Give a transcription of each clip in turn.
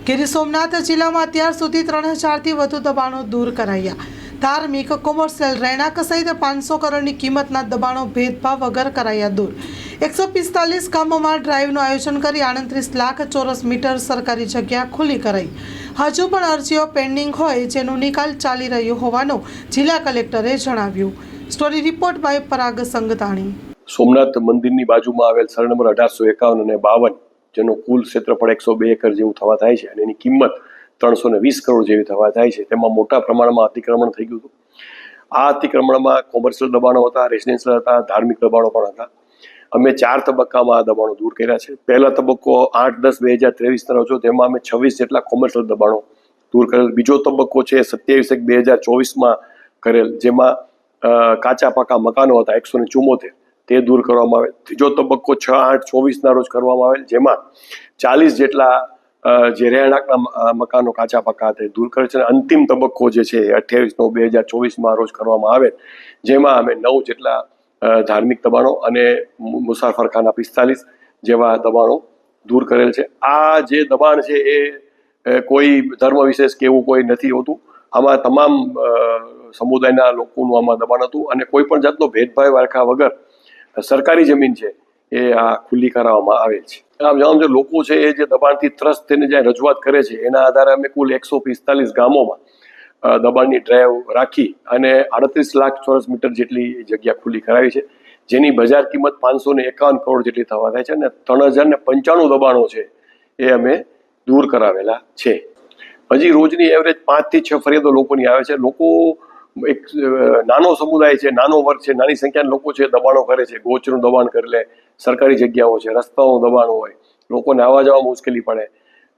ગીર સોમનાથ જિલ્લામાં અત્યાર સુધી 3000થી વધુ દબાણો દૂર કરાયા। ધાર્મિક, કોમર્શિયલ, રહેણાંક સહિત 500 કરોડની કિંમતના દબાણો ભેદભાવ વગર કરાયા દૂર। 145 ગામોમાં ડ્રાઈવનું આયોજન કરી 38 લાખ ચોરસ મીટર સરકારી જગ્યા ખુલ્લી કરાઈ। હજુ પણ અરજીઓ પેન્ડિંગ હોય જેનો નિકાલ ચાલી રહ્યો હોવાનું જિલ્લા કલેક્ટરે જણાવ્યું। સ્ટોરી રિપોર્ટ બાય પરાગ સંગતાણી। સોમનાથ મંદિરની બાજુમાં આવેલ સર્વે નંબર 1851 અને 52 જેનો કુલ ક્ષેત્રફળ 102 એકર જેવું થવા થાય છે અને એની કિંમત 320 કરોડ જેવી થવા થાય છે, તેમાં મોટા પ્રમાણમાં અતિક્રમણ થઈ ગયું હતું। આ અતિક્રમણમાં કોમર્શિયલ દબાણો હતા, રેસિડેન્શિયલ હતા, ધાર્મિક દબાણો પણ હતા। અમે 4 તબક્કામાં આ દબાણો દૂર કર્યા છે। પહેલા તબક્કો 8-10-2023 નો હતો, તેમાં અમે 26 જેટલા કોમર્શિયલ દબાણો દૂર કરેલ। બીજો તબક્કો છે 27-1-2024 કરેલ, જેમાં કાચા પાકા મકાનો હતા 174, તે દૂર કરવામાં આવેલ। ત્રીજો તબક્કો 6-8-24 રોજ કરવામાં આવેલ, જેમાં 40 જેટલા જે રહેણાંકના મકાનો કાચા પાકા હતા દૂર કરે છે। અંતિમ તબક્કો જે છે 28-9-2024 રોજ કરવામાં આવેલ, જેમાં અમે 9 જેટલા ધાર્મિક દબાણો અને મુસાફરખાના 45 જેવા દબાણો દૂર કરેલ છે। આ જે દબાણ છે એ કોઈ ધર્મ વિશેષ કે એવું કોઈ નથી હોતું। આમાં તમામ સમુદાયના લોકોનું આમાં દબાણ હતું અને કોઈ પણ જાતનો ભેદભાવ રાખ્યા વગર સરકારી જમીન છે એ આ ખુલ્લી કરાવવામાં આવેલ છે। આમ જે લોકો છે એ જે દબાણથી ત્રસ્ત થઈને જે રજૂઆત કરે છે એના આધારે અમે કુલ 145 ગામોમાં દબાણની ડ્રાઈવ રાખી અને 38 લાખ ચોરસ મીટર જેટલી જગ્યા ખુલ્લી કરાવી છે, જેની બજાર કિંમત 551 કરોડ જેટલી થવા થાય છે અને 3095 દબાણો છે એ અમે દૂર કરાવેલા છે। હજી રોજની એવરેજ 5 થી 6 ફરિયાદો લોકોની આવે છે। લોકો એક નાનો સમુદાય છે, નાનો વર્ગ છે, નાની સંખ્યાના લોકો છે દબાણો કરે છે। ગોચનું દબાણ કરી લે, સરકારી જગ્યાઓ છે, રસ્તાઓનું દબાણ હોય, લોકોને આવવા જવામાં મુશ્કેલી પડે,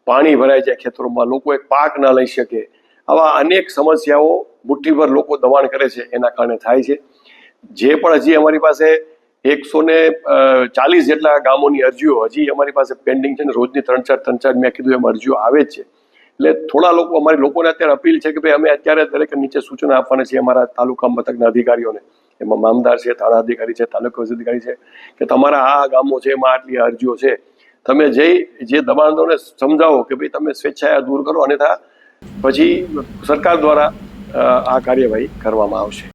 પાણી ભરાઈ જાય ખેતરોમાં, લોકો એક પાક ના લઈ શકે, આવા અનેક સમસ્યાઓ મુઠ્ઠીભર લોકો દબાણ કરે છે એના કારણે થાય છે। જે પણ હજી અમારી પાસે 140 જેટલા ગામોની અરજીઓ હજી અમારી પાસે પેન્ડિંગ છે ને રોજની 3-4 મેં કીધું એમ અરજીઓ આવે જ છે। એટલે થોડા લોકો અમારી લોકોને અત્યારે અપીલ છે કે ભાઈ અમે અત્યારે દરેક નીચે સૂચના આપવાના છે અમારા તાલુકા મથકના અધિકારીઓને, એમાં મામદાર છે, થાણા અધિકારી છે, તાલુકા અધિકારી છે, કે તમારા આ ગામો છે એમાં આટલી અરજીઓ છે, તમે જે દબાણોને સમજાવો કે ભાઈ તમે સ્વેચ્છાએ દૂર કરો, અન્યથા પછી સરકાર દ્વારા આ કાર્યવાહી કરવામાં આવશે।